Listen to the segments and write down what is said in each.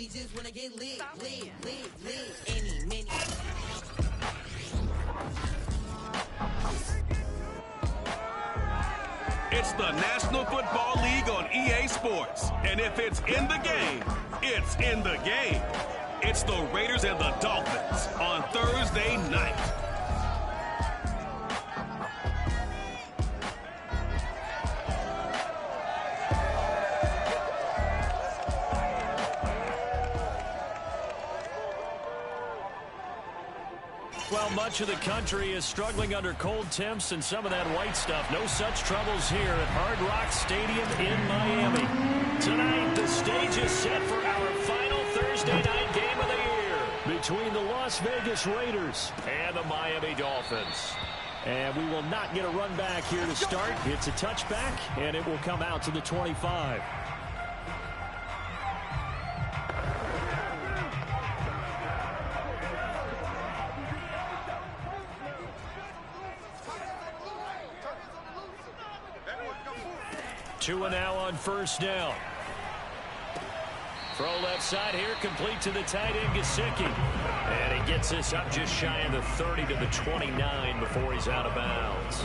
we just wanna get lit, lit, lit, lit. Any, many. It's the National Football League on EA Sports. And if it's in the game, it's in the game. It's the Raiders and the Dolphins on Thursday night. Well, much of the country is struggling under cold temps and some of that white stuff. No such troubles here at Hard Rock Stadium in Miami. Tonight, the stage is set for our final Thursday night game of the year between the Las Vegas Raiders and the Miami Dolphins. And we will not get a run back here to start. It's a touchback, and it will come out to the 25. Two and now on first down. Throw left side here, complete to the tight end, Gesicki. And he gets this up just shy of the 30 to the 29 before he's out of bounds.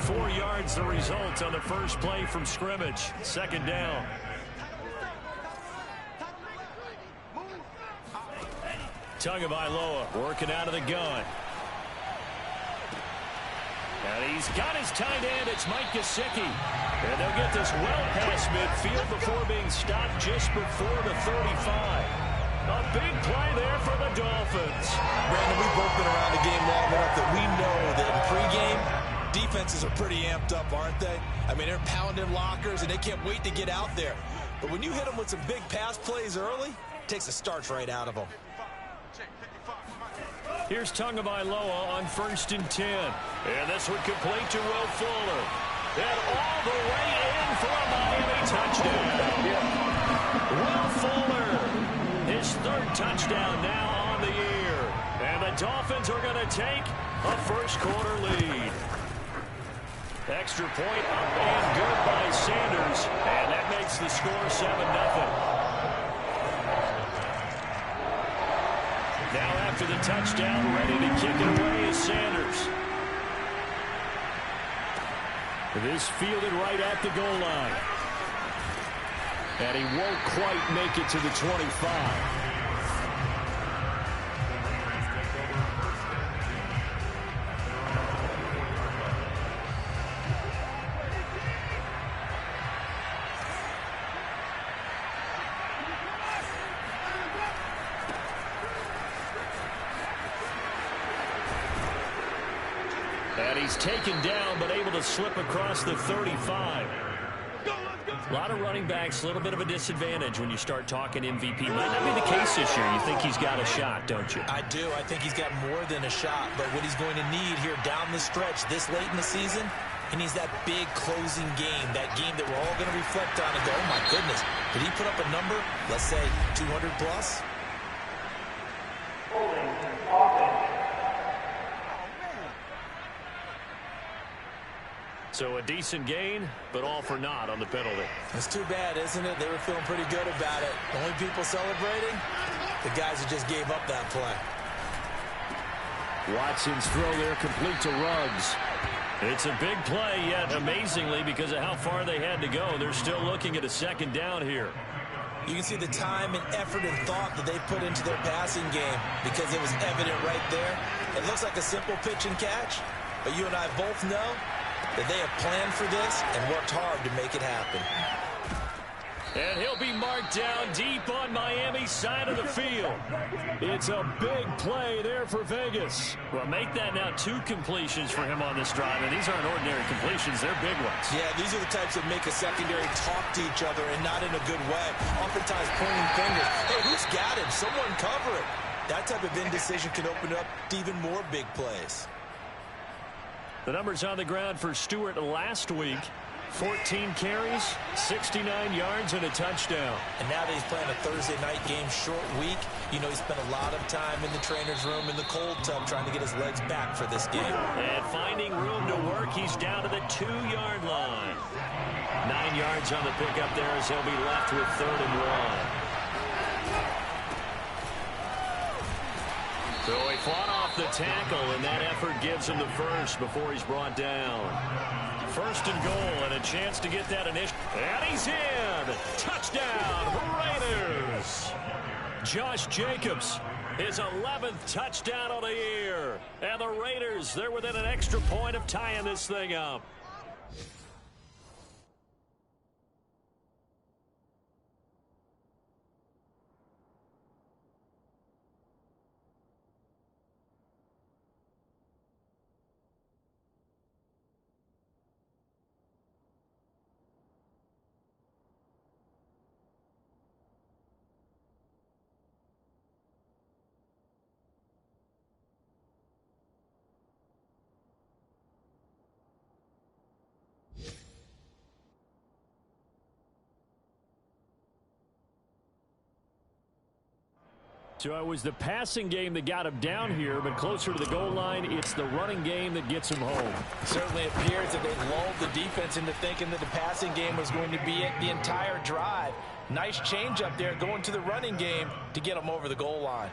4 yards the result on the first play from scrimmage. Second down. Tagovailoa working out of the gun. And he's got his tight end. It's Mike Gesicki. And they'll get this well past midfield before being stopped just before the 35. A big play there for the Dolphins. Brandon, we've both been around the game long enough that we know that in pregame, defenses are pretty amped up, aren't they? I mean, they're pounding lockers, and they can't wait to get out there. But when you hit them with some big pass plays early, it takes the starch right out of them. Here's Tagovailoa on 1st and 10. And this would complete to Will Fuller. And all the way in for a Miami touchdown. Will Fuller, his 3rd touchdown now on the year. And the Dolphins are going to take a first-quarter lead. Extra point up and good by Sanders. And that makes the score 7-0. Now after the touchdown, ready to kick it away is Sanders. This fielded right at the goal line. And he won't quite make it to the 25. And he's taken down, but able to slip across the 35. A lot of running backs, a little bit of a disadvantage when you start talking MVP. Might not be the case this year. You think he's got a shot, don't you? I do. I think he's got more than a shot. But what he's going to need here down the stretch this late in the season, he needs that big closing game, that game that we're all going to reflect on and go, oh, my goodness, did he put up a number, let's say, 200 plus? So a decent gain, but all for naught on the penalty. It's too bad, isn't it? They were feeling pretty good about it. The only people celebrating, the guys who just gave up that play. Watson's throw there complete to Ruggs. It's a big play, yet amazingly, because of how far they had to go, they're still looking at a second down here. You can see the time and effort and thought that they put into their passing game because it was evident right there. It looks like a simple pitch and catch, but you and I both know that they have planned for this and worked hard to make it happen. And he'll be marked down deep on Miami's side of the field. It's a big play there for Vegas. Well, make that now 2 completions for him on this drive, and these aren't ordinary completions. They're big ones. Yeah, these are the types that make a secondary talk to each other and not in a good way. Oftentimes pointing fingers. Hey, who's got him? Someone cover it. That type of indecision can open up to even more big plays. The numbers on the ground for Stewart last week. 14 carries, 69 yards, and a touchdown. And now that he's playing a Thursday night game, short week, you know he spent a lot of time in the trainer's room in the cold tub trying to get his legs back for this game. And finding room to work, he's down to the 2-yard line. 9 yards on the pickup there as he'll be left with 3rd and 1. fought off the tackle, and that effort gives him the first before he's brought down. First and goal, and a chance to get that initial. And he's in. Touchdown, Raiders. Josh Jacobs, his 11th touchdown of the year. And the Raiders, they're within an extra point of tying this thing up. So it was the passing game that got him down here, but closer to the goal line, it's the running game that gets him home. It certainly appears that they've lulled the defense into thinking that the passing game was going to be it the entire drive. Nice change up there going to the running game to get them over the goal line.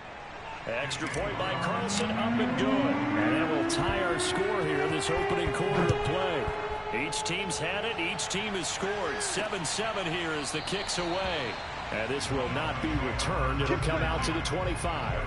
Extra point by Carlson, up and good. And that will tie our score here this opening quarter of play. Each team's had it. Each team has scored. 7-7 here as the kick's away. And this will not be returned. It'll come out to the 25.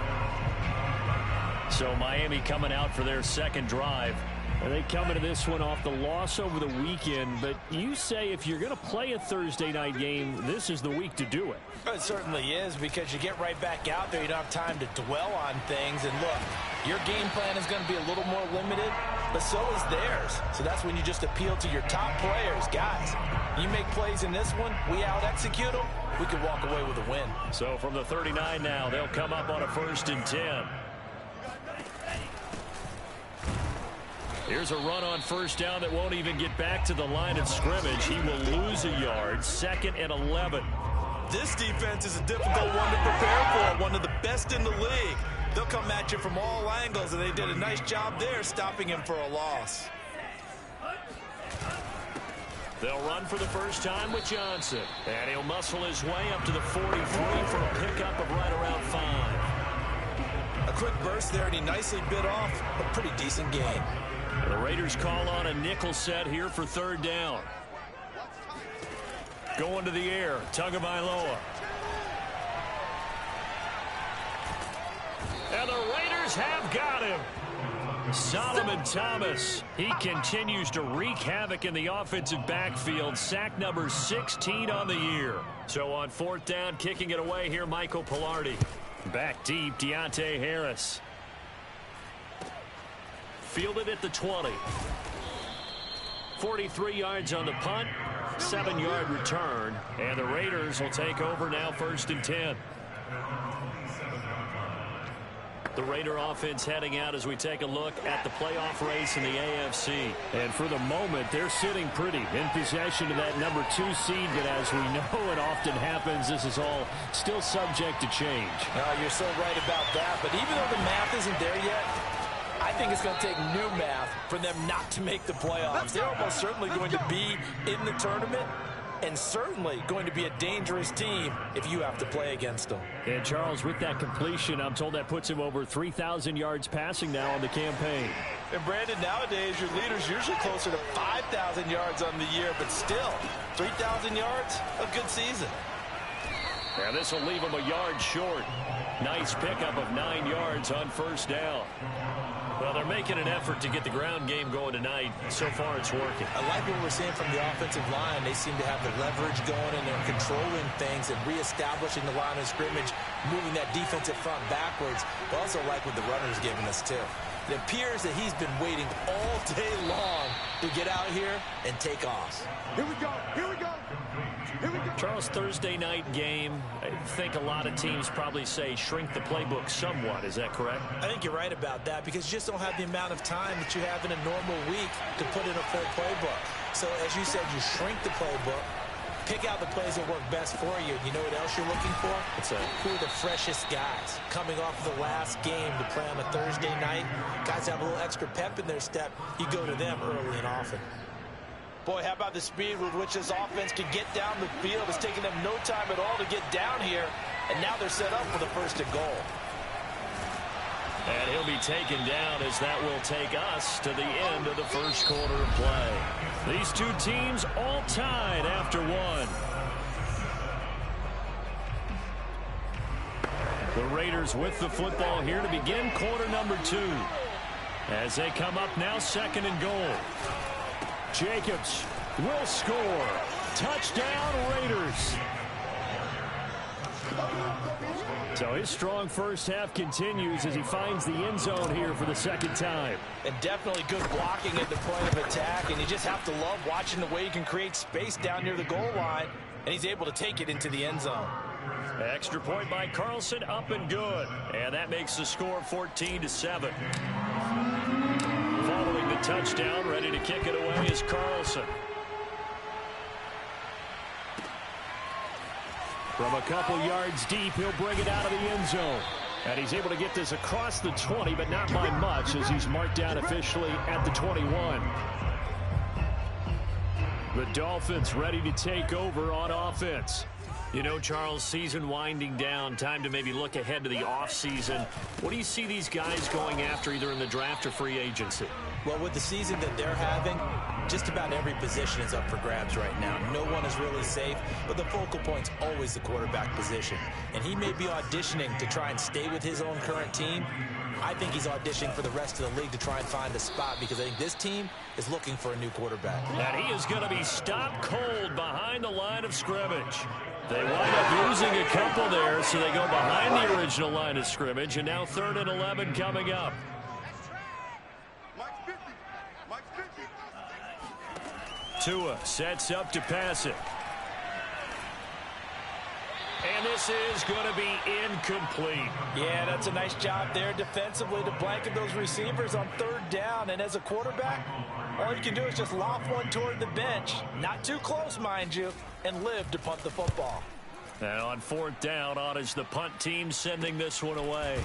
So Miami coming out for their second drive. And they come into this one off the loss over the weekend. But you say if you're going to play a Thursday night game, this is the week to do it. It certainly is, because you get right back out there. You don't have time to dwell on things. And look, your game plan is going to be a little more limited, but so is theirs. So that's when you just appeal to your top players. Guys, you make plays in this one, we out-execute them, we can walk away with a win. So from the 39 now, they'll come up on a 1st and 10. Here's a run on first down that won't even get back to the line of scrimmage. He will lose a yard. 2nd and 11. This defense is a difficult one to prepare for, one of the best in the league. They'll come at you from all angles, and they did a nice job there stopping him for a loss. They'll run for the first time with Johnson. And he'll muscle his way up to the 43 for a pickup of right around 5. A quick burst there, and he nicely bit off a pretty decent gain. The Raiders call on a nickel set here for 3rd down. Going to the air, Tagovailoa. And the Raiders have got him. Solomon Thomas, he continues to wreak havoc in the offensive backfield. Sack number 16 on the year. So on 4th down, kicking it away here, Michael Pilardi. Back deep, Deontay Harris. Fielded at the 20. 43 yards on the punt. 7-yard return. And the Raiders will take over now 1st and 10. The Raider offense heading out as we take a look at the playoff race in the AFC. And for the moment, they're sitting pretty in possession of that number 2 seed. But as we know it often happens, this is all still subject to change. No, you're so right about that. But even though the math isn't there yet, I think it's going to take new math for them not to make the playoffs. They're almost certainly going to be in the tournament, and certainly going to be a dangerous team if you have to play against them. And Charles, with that completion, I'm told that puts him over 3,000 yards passing now on the campaign. And Brandon, nowadays your leader's usually closer to 5,000 yards on the year, but still 3,000 yards, a good season. And this will leave him a yard short. Nice pickup of 9 yards on 1st down. Well, they're making an effort to get the ground game going tonight. So far, it's working. I like what we're seeing from the offensive line. They seem to have the leverage going, and they're controlling things and reestablishing the line of scrimmage, moving that defensive front backwards. But also like what the runner's giving us, too. It appears that he's been waiting all day long to get out here and take off. Here we go. Here we go. Here we go. Charles, Thursday night game, I think a lot of teams probably say shrink the playbook somewhat. Is that correct? I think you're right about that, because you just don't have the amount of time that you have in a normal week to put in a full playbook. So as you said, you shrink the playbook, pick out the plays that work best for you. You know what else you're looking for? Who are the freshest guys coming off the last game to play on a Thursday night? Guys have a little extra pep in their step. You go to them early and often. Boy, how about the speed with which this offense can get down the field? It's taking them no time at all to get down here, and now they're set up for the 1st and goal. And he'll be taken down as that will take us to the end of the first quarter of play. These two teams all tied after one. The Raiders with the football here to begin quarter number 2. As they come up now, 2nd and goal. Jacobs will score. Touchdown, Raiders. So his strong first half continues as he finds the end zone here for the 2nd time. And definitely good blocking at the point of attack, and you just have to love watching the way he can create space down near the goal line, and he's able to take it into the end zone. Extra point by Carlson, up and good. And that makes the score 14-7. Following the touchdown, ready to kick it away is Carlson. From a couple yards deep, he'll bring it out of the end zone. And he's able to get this across the 20, but not by much as he's marked down officially at the 21. The Dolphins ready to take over on offense. You know, Charles, season winding down, time to maybe look ahead to the offseason. What do you see these guys going after either in the draft or free agency? Well, with the season that they're having, just about every position is up for grabs right now. No one is really safe, but the focal point's always the quarterback position. And he may be auditioning to try and stay with his own current team. I think he's auditioning for the rest of the league to try and find a spot because I think this team is looking for a new quarterback. And he is going to be stopped cold behind the line of scrimmage. They wind up losing a couple there, so they go behind the original line of scrimmage, and now 3rd and 11 coming up. Tua sets up to pass it. And this is going to be incomplete. Yeah, that's a nice job there defensively to blanket those receivers on 3rd down. And as a quarterback, all you can do is just loft one toward the bench. Not too close, mind you, and live to punt the football. And on 4th down, on is the punt team sending this one away.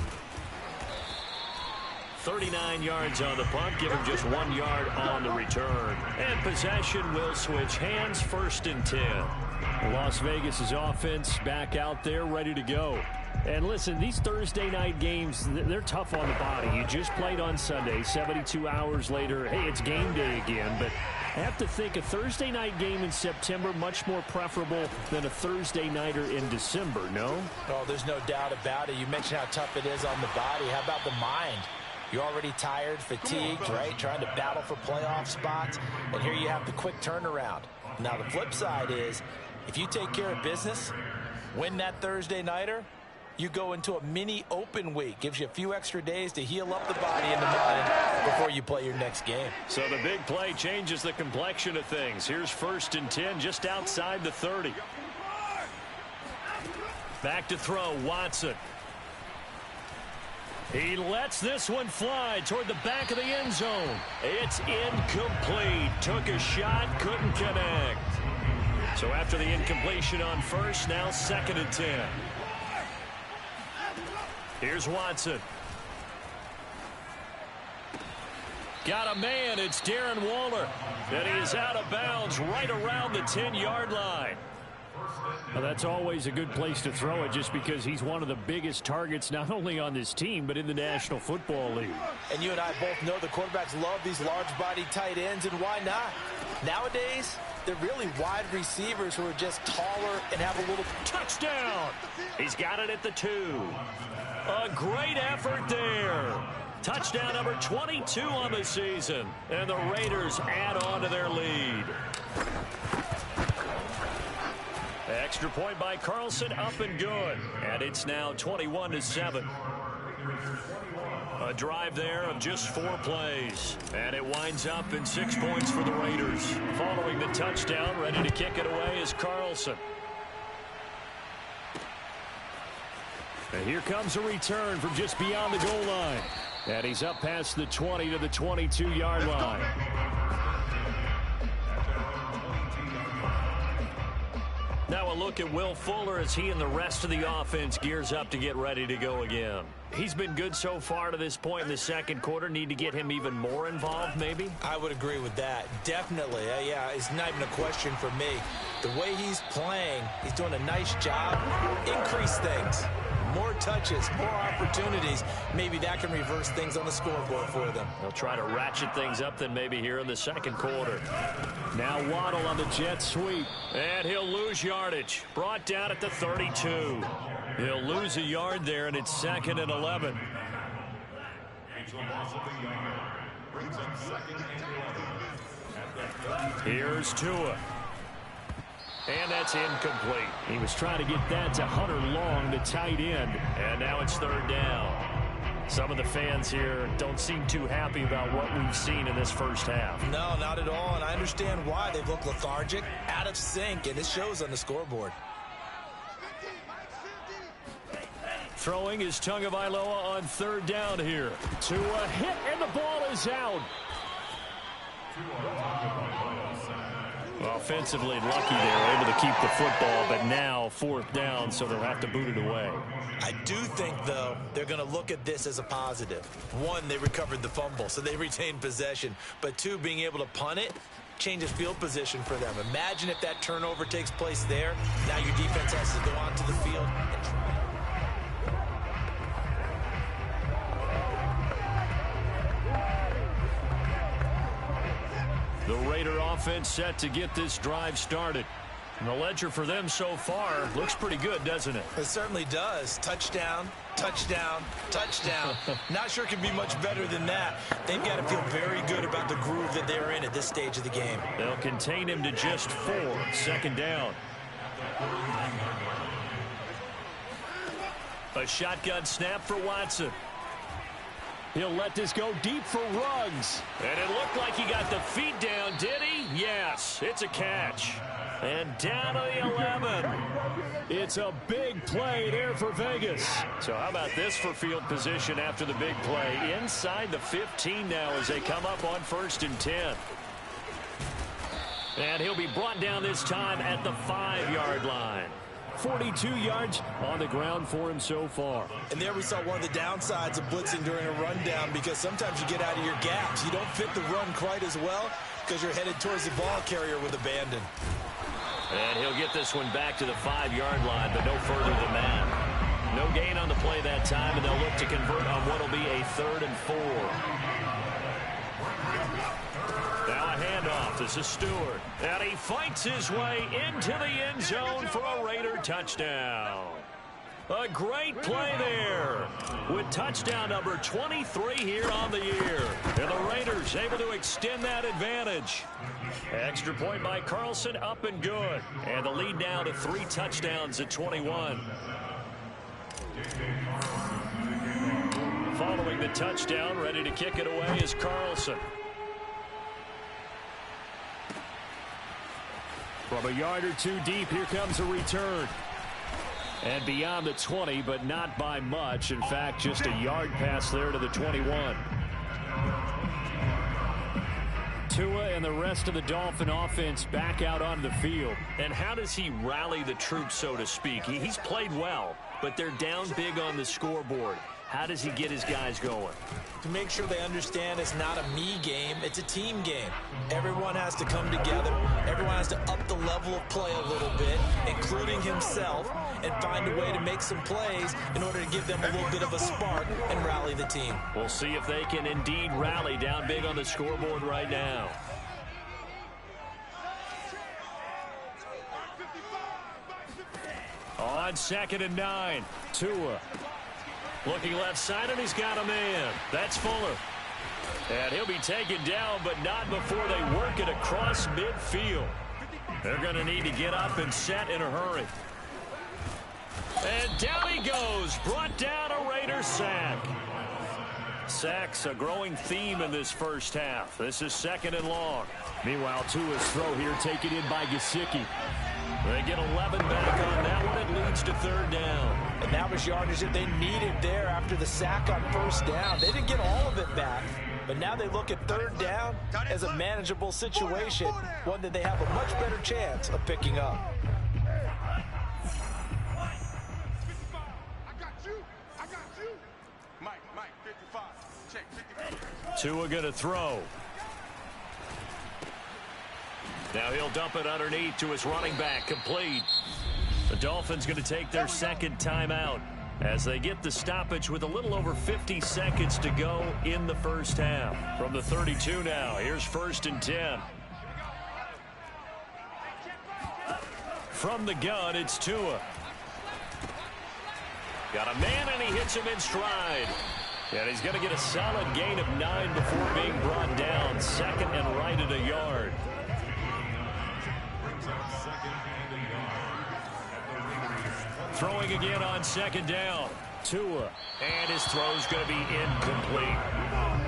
39 yards on the punt, give him just 1 yard on the return. And possession will switch hands, 1st and 10. Las Vegas' offense back out there ready to go. And listen, these Thursday night games, they're tough on the body. You just played on Sunday, 72 hours later, hey, it's game day again. But I have to think a Thursday night game in September much more preferable than a Thursday nighter in December, no? Oh, there's no doubt about it. You mentioned how tough it is on the body. How about the mind? You're already tired, fatigued, right? Trying to battle for playoff spots. And here you have the quick turnaround. Now, the flip side is, if you take care of business, win that Thursday nighter, you go into a mini open week. Gives you a few extra days to heal up the body and the mind before you play your next game. So the big play changes the complexion of things. Here's 1st and 10 just outside the 30. Back to throw, Watson. He lets this one fly toward the back of the end zone. It's incomplete. Took a shot, couldn't connect. So after the incompletion on 1st, now 2nd and 10. Here's Watson. Got a man. It's Darren Waller. And he's out of bounds right around the 10-yard line. Well, that's always a good place to throw it just because he's one of the biggest targets not only on this team but in the National Football League. And you and I both know the quarterbacks love these large-bodied tight ends, and why not? Nowadays, they're really wide receivers who are just taller and have a little touchdown. He's got it at the 2. A great effort there. Touchdown number 22 on the season. And the Raiders add on to their lead. Extra point by Carlson, up and good. And it's now 21-7. A drive there of just 4 plays. And it winds up in 6 points for the Raiders. Following the touchdown, ready to kick it away is Carlson. And here comes a return from just beyond the goal line. And he's up past the 20 to the 22-yard line. Now a look at Will Fuller as he and the rest of the offense gears up to get ready to go again. He's been good so far to this point in the 2nd quarter. Need to get him even more involved, maybe? I would agree with that. Definitely. Yeah, it's not even a question for me. The way he's playing, he's doing a nice job. Increase things. More touches, more opportunities, maybe that can reverse things on the scoreboard for them. They'll try to ratchet things up then maybe here in the second quarter. Now Waddle on the jet sweep. And he'll lose yardage. Brought down at the 32. He'll lose a yard there, and it's 2nd and 11. Here's Tua. And that's incomplete. He was trying to get that to Hunter Long, the tight end. And now it's 3rd down. Some of the fans here don't seem too happy about what we've seen in this first half. No, not at all, and I understand why. They look lethargic, out of sync, and it shows on the scoreboard. Throwing is Tagovailoa on 3rd down here. Tua hit, and the ball is out. Offensively lucky they're able to keep the football, but now 4th down, so they'll have to boot it away. I do think, though, they're going to look at this as a positive. 1, they recovered the fumble, so they retained possession. But 2, being able to punt it changes field position for them. Imagine if that turnover takes place there. Now your defense has to go onto the field and try. The Raider offense set to get this drive started. And the ledger for them so far looks pretty good, doesn't it? It certainly does. Touchdown, touchdown, touchdown. Not sure it can be much better than that. They've got to feel very good about the groove that they're in at this stage of the game. They'll contain him to just 4. 2nd down. A shotgun snap for Watson. He'll let this go deep for Ruggs. And it looked like he got the feet down, did he? Yes, it's a catch. And down to the 11. It's a big play there for Vegas. So how about this for field position after the big play? Inside the 15 now as they come up on 1st and 10. And he'll be brought down this time at the 5-yard line. 42 yards on the ground for him so far. And there we saw one of the downsides of blitzing during a rundown, because sometimes you get out of your gaps. You don't fit the run quite as well because you're headed towards the ball carrier with abandon. And he'll get this one back to the 5-yard line, but no further than that. No gain on the play that time, and they'll look to convert on what will be a 3rd and 4. Now a handoff. This is Stewart. And he fights his way into the end zone for a Raider touchdown. A great play there with touchdown number 23 here on the year. And the Raiders able to extend that advantage. Extra point by Carlson, up and good. And the lead now to 3 touchdowns at 21. Following the touchdown, ready to kick it away is Carlson. From a yard or 2 deep, here comes a return. And beyond the 20, but not by much. In fact, just a yard pass there to the 21. Tua and the rest of the Dolphin offense back out on the field. And how does he rally the troops, so to speak? He's played well, but they're down big on the scoreboard. How does he get his guys going? To make sure they understand it's not a me game, it's a team game. Everyone has to come together. Everyone has to up the level of play a little bit, including himself, and find a way to make some plays in order to give them a little bit of a spark and rally the team. We'll see if they can indeed rally down big on the scoreboard right now. On 2nd and 9, Tua. Looking left side, and he's got a man. That's Fuller. And he'll be taken down, but not before they work it across midfield. They're going to need to get up and set in a hurry. And down he goes. Brought down a Raider sack. Sacks a growing theme in this first half. This is 2nd and long. Meanwhile, Tua's throw here taken in by Gesicki. They get 11 back on that one. It leads to 3rd down. And that was yardage that they needed there after the sack on 1st down. They didn't get all of it back, but now they look at 3rd down as a manageable situation, one that they have a much better chance of picking up. Mike, 55. Check, 55. Tua going to throw. Now he'll dump it underneath to his running back, complete. The Dolphins going to take their 2nd timeout. as they get the stoppage with a little over 50 seconds to go in the first half. From the 32 now, here's 1st and 10. From the gun, it's Tua. Got a man, and he hits him in stride. And he's going to get a solid gain of 9 before being brought down. 2nd and right at a yard. Throwing again on 2nd down. Tua. And his throw's going to be incomplete.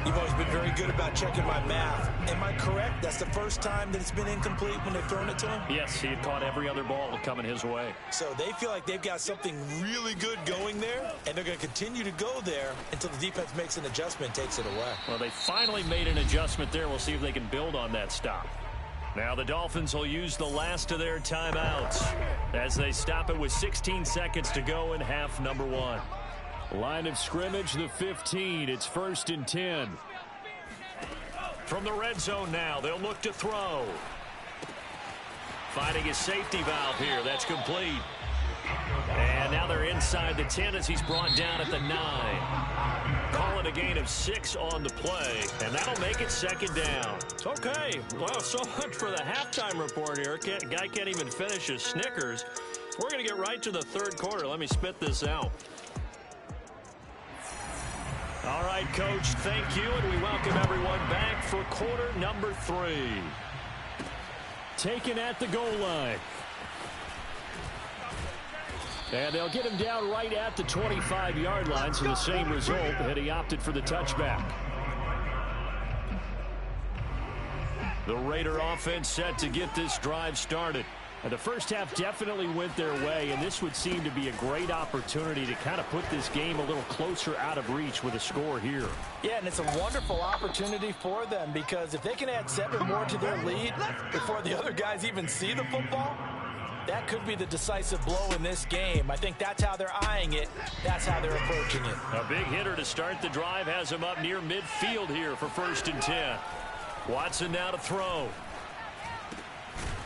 You've always been very good about checking my math. Am I correct? That's the first time that it's been incomplete when they've thrown it to him? Yes, he had caught every other ball coming his way. So they feel like they've got something really good going there, and they're going to continue to go there until the defense makes an adjustment, takes it away. Well, they finally made an adjustment there. We'll see if they can build on that stop. Now the Dolphins will use the last of their timeouts as they stop it with 16 seconds to go in half number 1. Line of scrimmage, the 15. It's 1st and 10. From the red zone now, they'll look to throw. Finding his safety valve here. That's complete. And now they're inside the 10 as he's brought down at the 9. Call it a gain of 6 on the play, and that'll make it 2nd down. Okay, well, so much for the halftime report here. Guy can't even finish his Snickers. We're going to get right to the 3rd quarter. Let me spit this out. All right, Coach, thank you, and we welcome everyone back for quarter number 3. Taken at the goal line. And they'll get him down right at the 25-yard line, so the same result, and he opted for the touchback. The Raider offense set to get this drive started. And the first half definitely went their way, and this would seem to be a great opportunity to kind of put this game a little closer out of reach with a score here. Yeah, and it's a wonderful opportunity for them because if they can add 7 more to their lead before the other guys even see the football, that could be the decisive blow in this game. I think that's how they're eyeing it. That's how they're approaching it. A big hitter to start the drive has him up near midfield here for 1st and 10. Watson now to throw.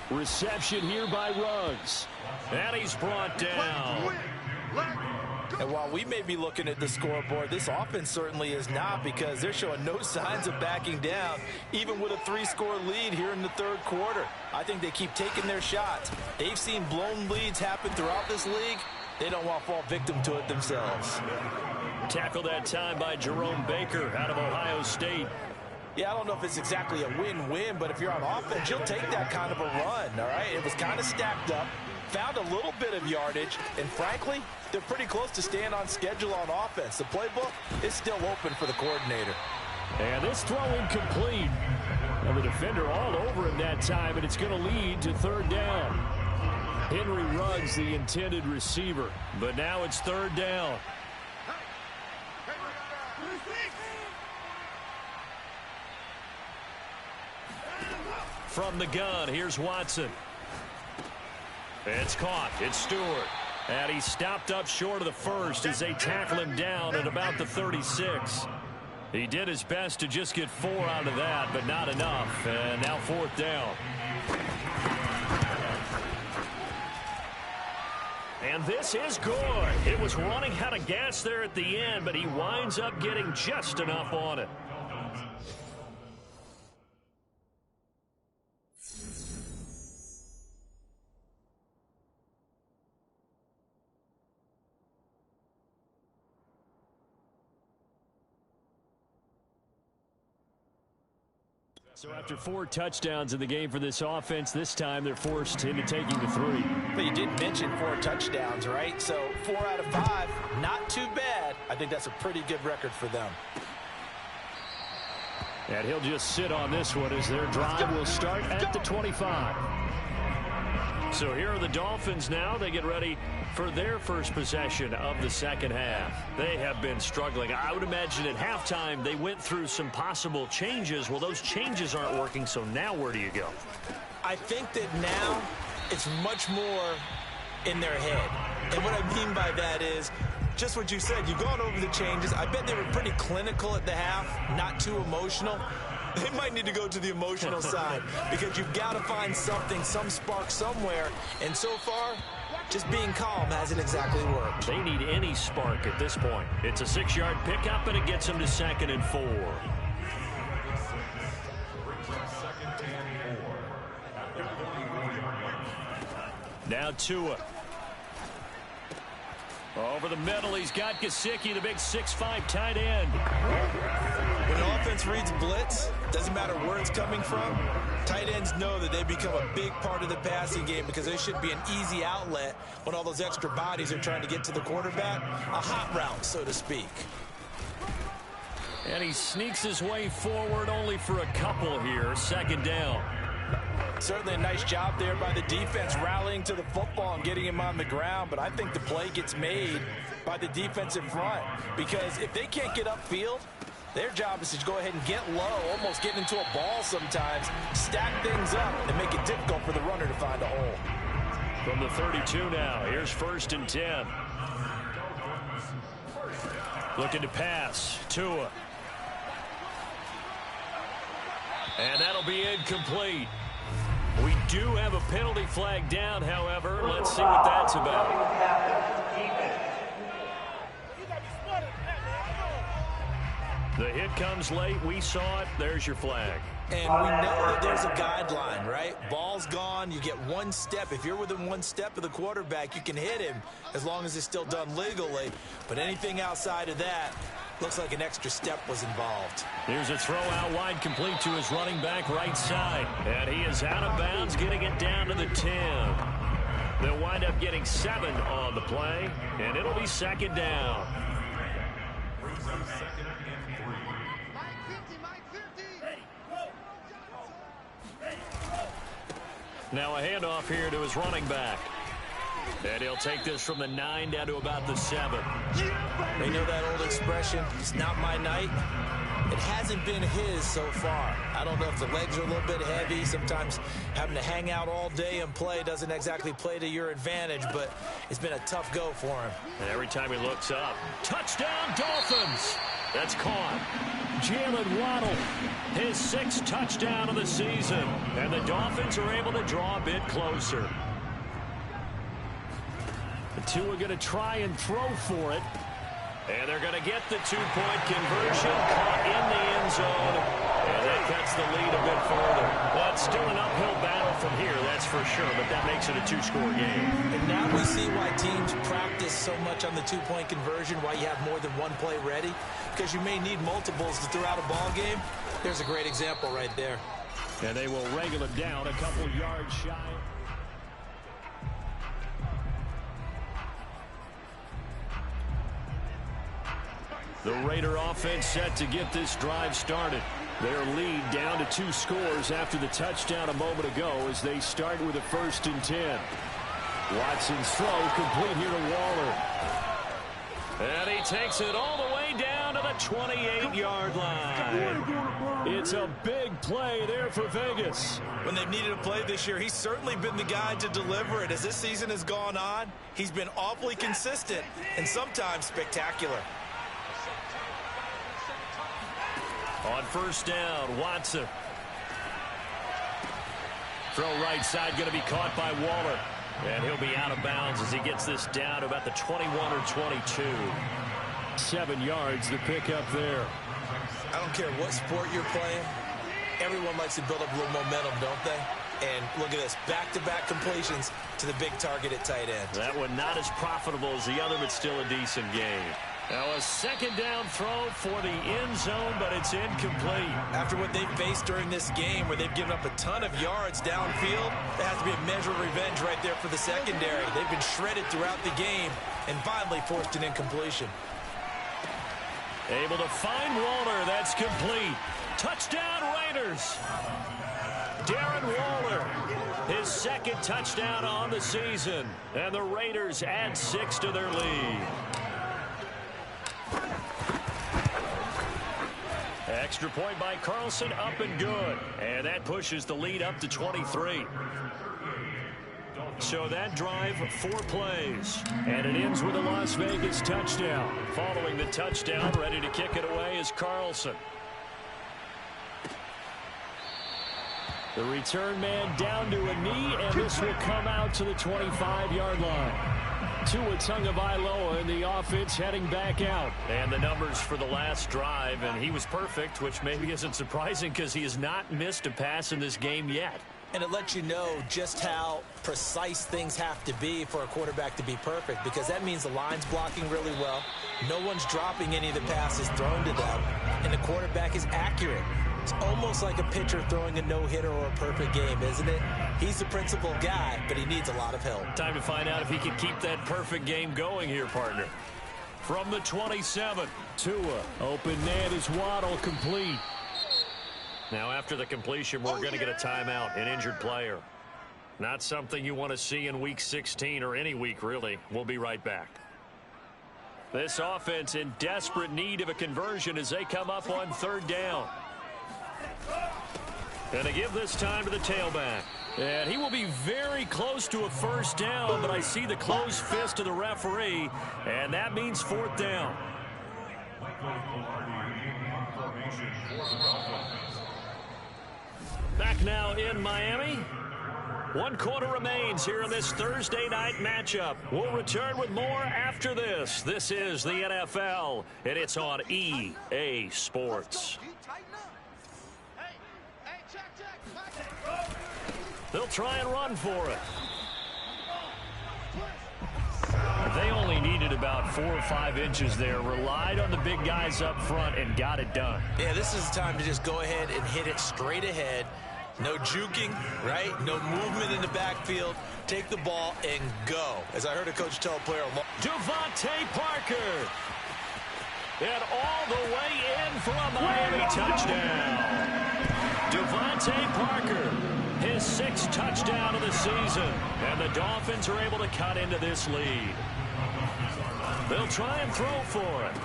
Reception here by Ruggs. And he's brought down. And while we may be looking at the scoreboard, this offense certainly is not because they're showing no signs of backing down, even with a 3-score lead here in the 3rd quarter. I think they keep taking their shots. They've seen blown leads happen throughout this league. They don't want to fall victim to it themselves. Tackled that time by Jerome Baker out of Ohio State. Yeah, I don't know if it's exactly a win-win, but if you're on offense, you'll take that kind of a run, all right? It was kind of stacked up, found a little bit of yardage, and frankly, they're pretty close to staying on schedule on offense. The playbook is still open for the coordinator. And this throw incomplete. And the defender all over him that time, and it's going to lead to 3rd down. Henry Ruggs, the intended receiver, but now it's 3rd down. From the gun, here's Watson. It's caught. It's Stewart. And he's stopped up short of the 1st as they tackle him down at about the 36. He did his best to just get 4 out of that, but not enough. And now 4th down. And this is good. It was running out of gas there at the end, but he winds up getting just enough on it. So after 4 touchdowns in the game for this offense, this time they're forced into taking the 3. But you did mention 4 touchdowns, right? So 4 out of 5, not too bad. I think that's a pretty good record for them. And he'll just sit on this one as their drive will start at the 25. So here are the Dolphins now. They get ready for their first possession of the 2nd half. They have been struggling. I would imagine at halftime they went through some possible changes. Well, those changes aren't working, so now where do you go? I think that now it's much more in their head. And what I mean by that is just what you said. You've gone over the changes. I bet they were pretty clinical at the half, not too emotional. They might need to go to the emotional side because you've got to find something, some spark somewhere. And so far, just being calm hasn't exactly worked. They need any spark at this point. It's a 6-yard pickup, and it gets them to 2nd and 4. Now Tua. Over the middle, he's got Gesicki, the big 6'5" tight end. When an offense reads blitz, doesn't matter where it's coming from, tight ends know that they become a big part of the passing game because they should be an easy outlet when all those extra bodies are trying to get to the quarterback. A hot route, so to speak. And he sneaks his way forward only for a couple here. 2nd down. Certainly a nice job there by the defense rallying to the football and getting him on the ground, but I think the play gets made by the defensive front because if they can't get upfield, their job is to go ahead and get low, almost get into a ball sometimes, stack things up, and make it difficult for the runner to find a hole. From the 32 now, here's 1st and 10. Looking to pass, Tua. And that'll be incomplete. We do have a penalty flag down, however. Let's see what that's about. The hit comes late. We saw it. There's your flag. And we know that there's a guideline, right? Ball's gone. You get 1 step. If you're within 1 step of the quarterback, you can hit him as long as it's still done legally. But anything outside of that, looks like an extra step was involved. Here's a throw out wide, complete to his running back right side. And he is out of bounds, getting it down to the 10. They'll wind up getting 7 on the play, and it'll be 2nd down. Now a handoff here to his running back. And he'll take this from the 9 down to about the 7. They know that old expression, it's not my night. It hasn't been his so far. I don't know if the legs are a little bit heavy. Sometimes having to hang out all day and play doesn't exactly play to your advantage, but it's been a tough go for him. And every time he looks up, touchdown Dolphins! That's caught. Jalen Waddle, his 6th touchdown of the season. And the Dolphins are able to draw a bit closer. The two are going to try and throw for it. And they're going to get the 2-point conversion, caught in the end zone. And that cuts the lead a bit further. Well, it's still an uphill battle from here, that's for sure, but that makes it a 2-score game. And now we see why teams practice so much on the 2-point conversion, why you have more than one play ready, because you may need multiples to throw out a ball game. There's a great example right there. And they will wrangle it down a couple yards shy. The Raider offense set to get this drive started. Their lead down to 2 scores after the touchdown a moment ago as they start with a 1st and 10. Watson's throw complete here to Waller. And he takes it all the way down to the 28-yard line. It's a big play there for Vegas. When they've needed a play this year, he's certainly been the guy to deliver it. As this season has gone on, he's been awfully consistent and sometimes spectacular. On 1st down, Watson. Throw right side going to be caught by Waller. And he'll be out of bounds as he gets this down to about the 21 or 22. 7 yards to pick up there. I don't care what sport you're playing. Everyone likes to build up a little momentum, don't they? And look at this, back-to-back completions to the big target at tight end. That one not as profitable as the other, but still a decent game. Now a 2nd down throw for the end zone, but it's incomplete. After what they've faced during this game where they've given up a ton of yards downfield, there has to be a measure of revenge right there for the secondary. They've been shredded throughout the game and finally forced an incompletion. Able to find Waller. That's complete. Touchdown Raiders. Darren Waller, his 2nd touchdown on the season. And the Raiders add 6 to their lead. Extra point by Carlson, up and good. And that pushes the lead up to 23. So that drive, 4 plays. And it ends with a Las Vegas touchdown. Following the touchdown, ready to kick it away is Carlson. The return man down to a knee, and this will come out to the 25-yard line. Tua Tagovailoa in the offense heading back out. And the numbers for the last drive, and he was perfect, which maybe isn't surprising because he has not missed a pass in this game yet. And it lets you know just how precise things have to be for a quarterback to be perfect, because that means the line's blocking really well. No one's dropping any of the passes thrown to them, and the quarterback is accurate. It's almost like a pitcher throwing a no-hitter or a perfect game, isn't it? He's the principal guy, but he needs a lot of help. Time to find out if he can keep that perfect game going here, partner. From the 27, Tua. Open man is Waddle, complete. Now, after the completion, we're going to get a timeout, an injured player. Not something you want to see in Week 16 or any week, really. We'll be right back. This offense in desperate need of a conversion as they come up on third down. And they give this time to the tailback. And he will be very close to a first down, but I see the closed fist of the referee, and that means fourth down. Back now in Miami. 1 quarter remains here in this Thursday night matchup. We'll return with more after this. This is the NFL, and it's on EA Sports. They'll try and run for it. They only needed about 4 or 5 inches there. Relied on the big guys up front and got it done. Yeah, this is the time to just go ahead and hit it straight ahead. No juking, right? No movement in the backfield. Take the ball and go. As I heard a coach tell a player, Devontae Parker. And all the way in for a Miami touchdown. Devontae Parker. His 6th touchdown of the season. And the Dolphins are able to cut into this lead. They'll try and throw for it.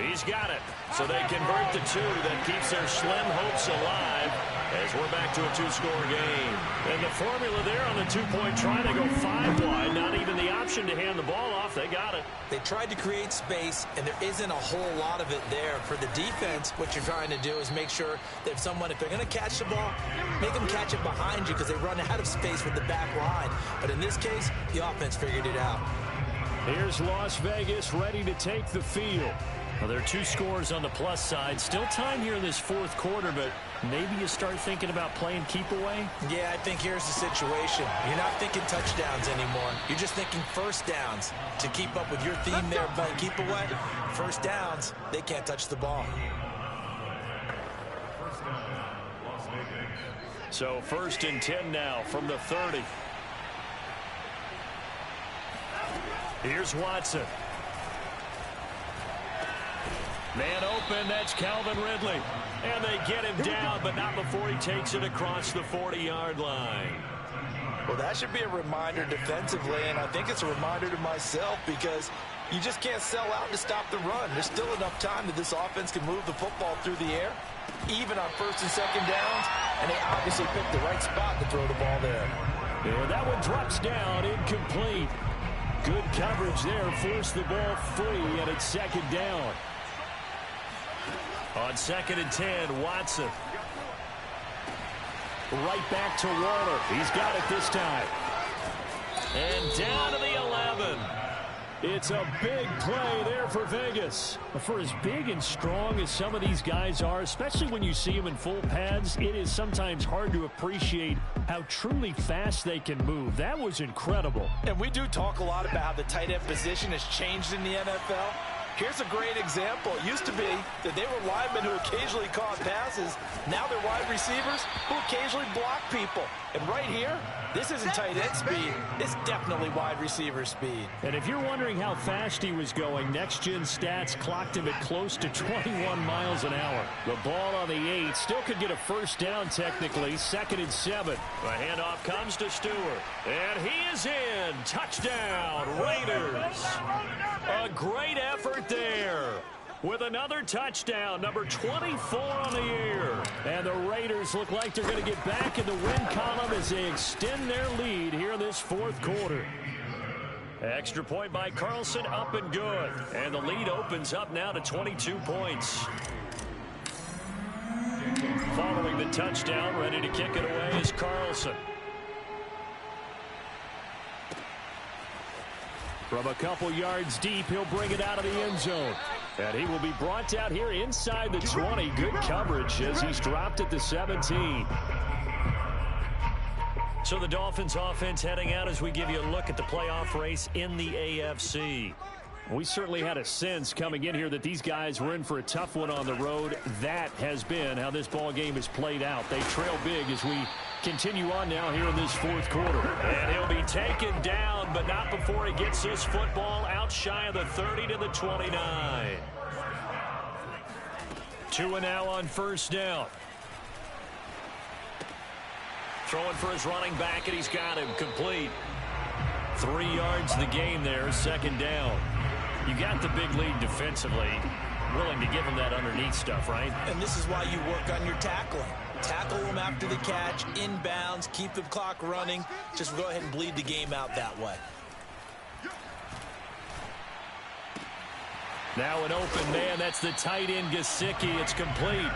He's got it. So they convert the 2 that keeps their slim hopes alive as we're back to a 2-score game. And the formula there on the 2-point try to go 5 wide. Not even the option to hand the ball off. They got it. They tried to create space, and there isn't a whole lot of it there. For the defense, what you're trying to do is make sure that if they're going to catch the ball, make them catch it behind you because they run out of space with the back line. But in this case, the offense figured it out. Here's Las Vegas ready to take the field. Well, there are 2 scores on the plus side. Still time here in this 4th quarter, but maybe you start thinking about playing keep away? Yeah, I think here's the situation. You're not thinking touchdowns anymore. You're just thinking first downs. To keep up with your theme there of playing keep away, first downs, they can't touch the ball. So 1st and 10 now from the 30. Here's Watson. Man open, that's Calvin Ridley. And they get him down, but not before he takes it across the 40-yard line. Well, that should be a reminder defensively, and I think it's a reminder to myself because you just can't sell out to stop the run. There's still enough time that this offense can move the football through the air, even on 1st and 2nd downs, and they obviously picked the right spot to throw the ball there. And that one drops down, incomplete. Good coverage there, forced the ball free, and it's 2nd down. On 2nd and 10, Watson. Right back to Waller. He's got it this time. And down to the 11. It's a big play there for Vegas. For as big and strong as some of these guys are, especially when you see them in full pads, it is sometimes hard to appreciate how truly fast they can move. That was incredible. And we do talk a lot about how the tight end position has changed in the NFL. Here's a great example. It used to be that they were linemen who occasionally caught passes. Now they're wide receivers who occasionally block people. And right here, this isn't tight end speed. It's definitely wide receiver speed. And if you're wondering how fast he was going, next-gen stats clocked him at close to 21 miles an hour. The ball on the 8 still could get a first down technically. 2nd and 7. The handoff comes to Stewart. And he is in. Touchdown, Raiders. A great effort there with another touchdown, number 24 on the year. And the Raiders look like they're going to get back in the win column as they extend their lead here in this 4th quarter. Extra point by Carlson, up and good. And the lead opens up now to 22 points. Following the touchdown. Ready to kick it away is Carlson. From a couple yards deep, he'll bring it out of the end zone. And he will be brought out here inside the 20. Good coverage as he's dropped at the 17. So the Dolphins offense heading out as we give you a look at the playoff race in the AFC. We certainly had a sense coming in here that these guys were in for a tough one on the road. That has been how this ball game has played out. They trail big as we continue on now here in this fourth quarter. And he'll be taken down, but not before he gets this football out shy of the 30 to the 29. Tua now on first down. Throwing for his running back, and he's got him complete. 3 yards the gain there, second down. You got the big lead defensively. Willing to give him that underneath stuff, right? And this is why you work on your tackling. Tackle them after the catch, inbounds, keep the clock running. Just go ahead and bleed the game out that way. Now an open man. That's the tight end, Gesicki. It's complete.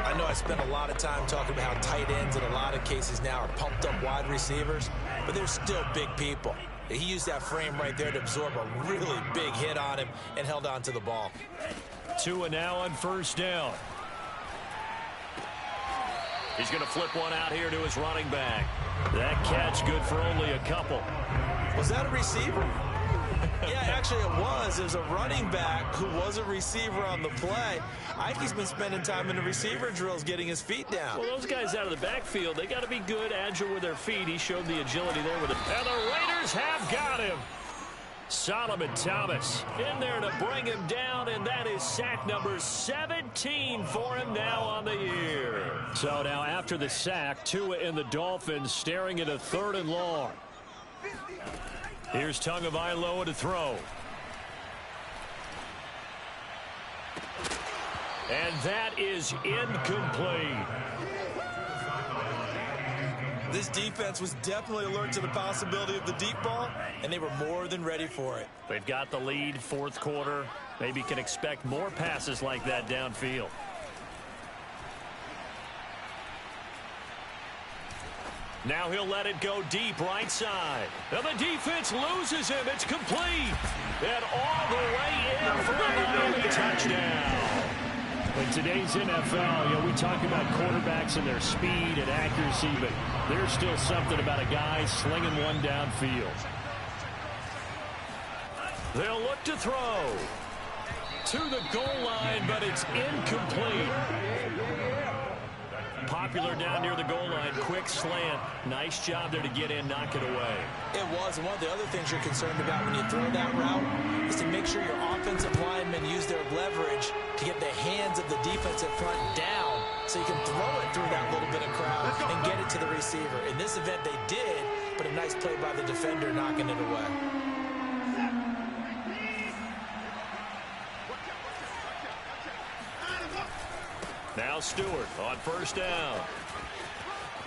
I know I spent a lot of time talking about how tight ends in a lot of cases now are pumped up wide receivers, but they're still big people. He used that frame right there to absorb a really big hit on him and held on to the ball. Tua now on first down. He's going to flip one out here to his running back. That catch good for only a couple. Was that a receiver? Yeah, actually it was. There's a running back who was a receiver on the play. I think he's been spending time in the receiver drills getting his feet down. Well, those guys out of the backfield, they got to be good, agile with their feet. He showed the agility there with it. And the Raiders have got him. Solomon Thomas in there to bring him down, and that is sack number 17 for him now on the year. So now after the sack, Tua and the Dolphins staring at a 3rd and long. Here's Tagovailoa to throw. And that is incomplete. This defense was definitely alert to the possibility of the deep ball, and they were more than ready for it. They've got the lead, fourth quarter. Maybe can expect more passes like that downfield. Now he'll let it go deep right side. Now the defense loses him. It's complete. And all the way in for a Miami touchdown. In today's NFL, we talk about quarterbacks and their speed and accuracy, but there's still something about a guy slinging one downfield. They'll look to throw to the goal line, but it's incomplete. Popular down near the goal line. Quick slant. Nice job there to get in, knock it away. It was, and one of the other things you're concerned about when you throw that route is to make sure your offensive linemen use their leverage to get the hands of the defensive front down so you can throw it through that little bit of crowd and get it to the receiver. In this event, they did, but a nice play by the defender knocking it away. Now Stewart on first down.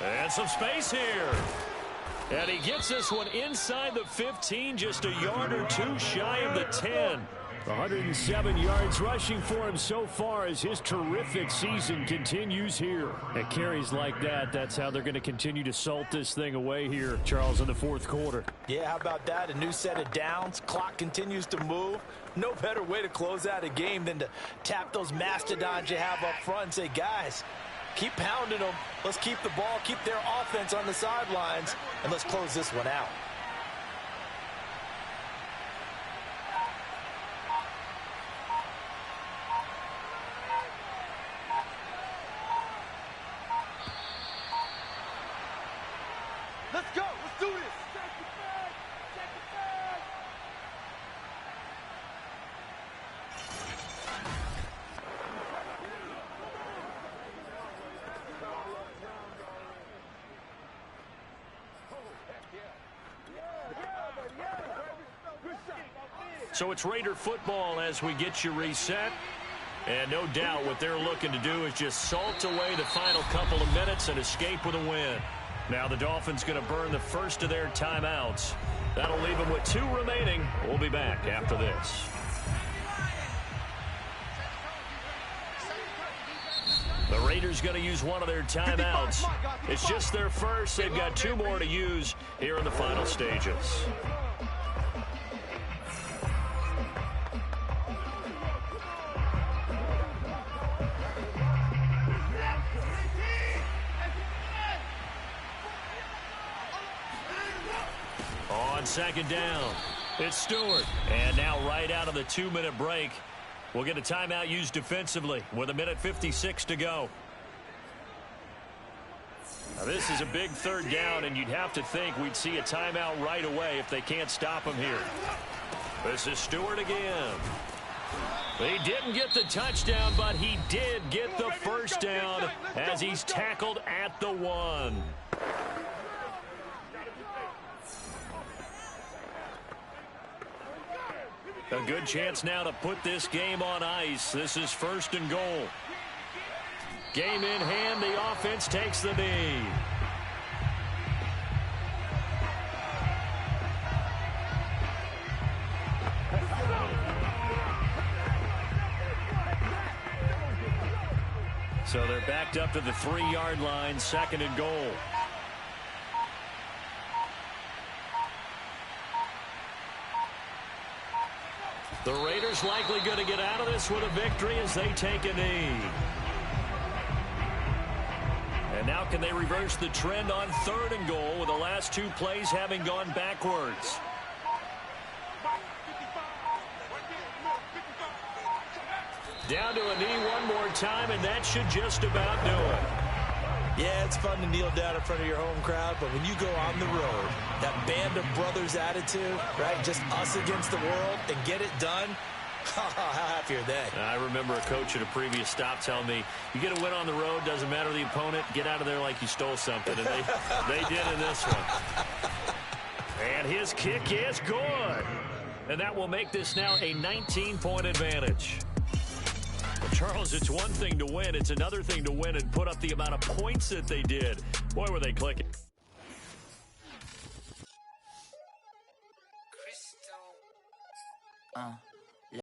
And some space here. And he gets this one inside the 15, just a yard or two shy of the 10. 107 yards rushing for him so far as his terrific season continues here. At carries like that, that's how they're going to continue to salt this thing away here, Charles, in the fourth quarter. Yeah, how about that? A new set of downs. Clock continues to move. No better way to close out a game than to tap those mastodons you have up front and say, guys, keep pounding them. Let's keep the ball, keep their offense on the sidelines, and let's close this one out. Let's go. Let's do this. Check the bag. Check the bag. So it's Raider football as we get you reset. And no doubt what they're looking to do is just salt away the final couple of minutes and escape with a win. Now the Dolphins going to burn the first of their timeouts. That'll leave them with 2 remaining. We'll be back after this. The Raiders going to use one of their timeouts. It's just their first. They've got 2 more to use here in the final stages. On second down, it's Stewart. And now right out of the 2-minute break, we'll get a timeout used defensively with 1:56 to go. Now this is a big 3rd down, and you'd have to think we'd see a timeout right away if they can't stop him here. This is Stewart again. He didn't get the touchdown, but he did get the first down as he's tackled at the 1. A good chance now to put this game on ice. This is 1st and goal. Game in hand. The offense takes the knee. So they're backed up to the 3-yard line. 2nd and goal. The Raiders likely going to get out of this with a victory as they take a knee. And now can they reverse the trend on 3rd and goal with the last 2 plays having gone backwards? Down to a knee one more time, and that should just about do it. Yeah, it's fun to kneel down in front of your home crowd, but when you go on the road, that band of brothers attitude, right, just us against the world, and get it done, how happy are they? I remember a coach at a previous stop telling me, you get a win on the road, doesn't matter the opponent, get out of there like you stole something, and they did in this one. And his kick is good. And that will make this now a 19-point advantage. Charles, it's one thing to win. It's another thing to win and put up the amount of points that they did. Boy, were they clicking. Crystal.